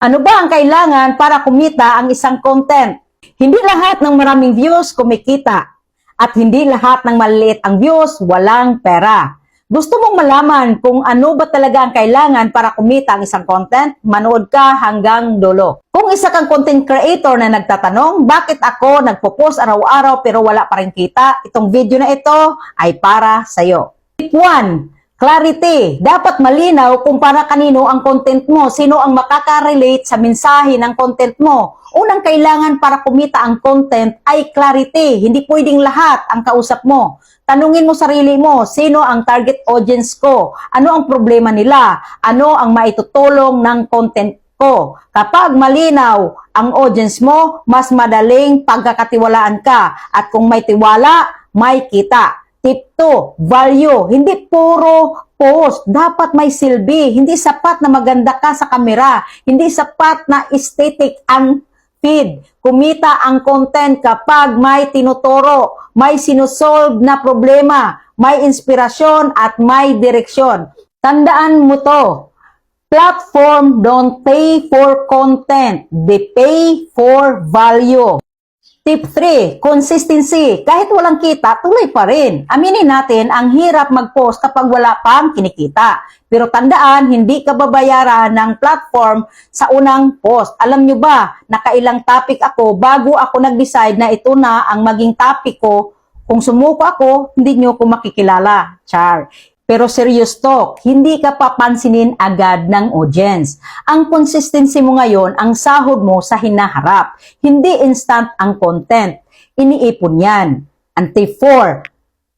Ano ba ang kailangan para kumita ang isang content? Hindi lahat ng maraming views kumikita. At hindi lahat ng maliliit ang views, walang pera. Gusto mong malaman kung ano ba talaga ang kailangan para kumita ang isang content? Manood ka hanggang dulo. Kung isa kang content creator na nagtatanong, bakit ako nagpo-post araw-araw pero wala pa rin kita? Itong video na ito ay para sa'yo. Tip 1. Clarity. Dapat malinaw kung para kanino ang content mo, sino ang makaka-relate sa mensahe ng content mo. Unang kailangan para kumita ang content ay clarity. Hindi pwedeng lahat ang kausap mo. Tanungin mo sarili mo, sino ang target audience ko? Ano ang problema nila? Ano ang maitutulong ng content ko? Kapag malinaw ang audience mo, mas madaling pagkakatiwalaan ka. At kung may tiwala, may kita. Tip 2, value. Hindi puro post. Dapat may silbi. Hindi sapat na maganda ka sa kamera. Hindi sapat na aesthetic ang feed. Kumita ang content kapag may tinuturo, may sinusolve na problema, may inspirasyon at may direksyon. Tandaan mo to. Platform don't pay for content. They pay for value. Tip 3, consistency. Kahit walang kita, tuloy pa rin. Aminin natin, ang hirap mag-post kapag wala pang kinikita. Pero tandaan, hindi ka babayaran ng platform sa unang post. Alam nyo ba, nakailang topic ako bago ako nag-decide na ito na ang maging topic ko. Kung sumuko ako, hindi nyo ko makikilala. Char. Pero serious talk, hindi ka papansinin agad ng audience. Ang consistency mo ngayon, ang sahod mo sa hinaharap. Hindi instant ang content. Iniipon yan. And tip 4,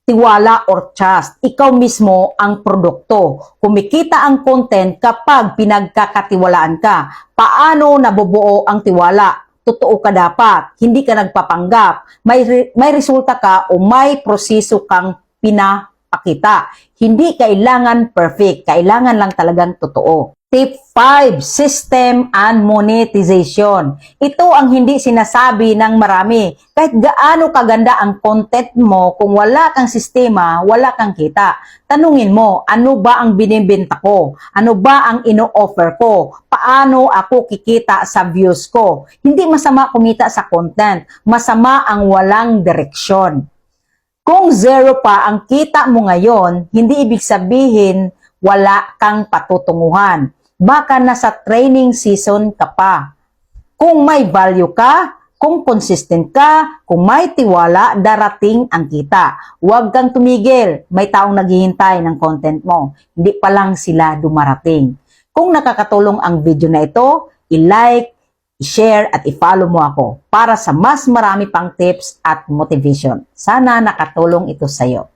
tiwala or trust. Ikaw mismo ang produkto. Kumikita ang content kapag pinagkakatiwalaan ka. Paano nabubuo ang tiwala? Totoo ka dapat. Hindi ka nagpapanggap. May resulta ka o may proseso kang pinapakita. Hindi kailangan perfect. Kailangan lang talagang totoo. Tip 5, system and monetization. Ito ang hindi sinasabi ng marami. Kahit gaano kaganda ang content mo, kung wala kang sistema, wala kang kita. Tanungin mo, ano ba ang binibenta ko? Ano ba ang ino-offer ko? Paano ako kikita sa views ko? Hindi masama kumita sa content. Masama ang walang direksyon. Kung zero pa ang kita mo ngayon, hindi ibig sabihin wala kang patutunguhan. Baka nasa training season ka pa. Kung may value ka, kung consistent ka, kung may tiwala, darating ang kita. Huwag kang tumigil. May taong naghihintay ng content mo. Hindi pa lang sila dumarating. Kung nakakatulong ang video na ito, i-like, i-share at i-follow mo ako para sa mas marami pang tips at motivation. Sana nakatulong ito sa iyo.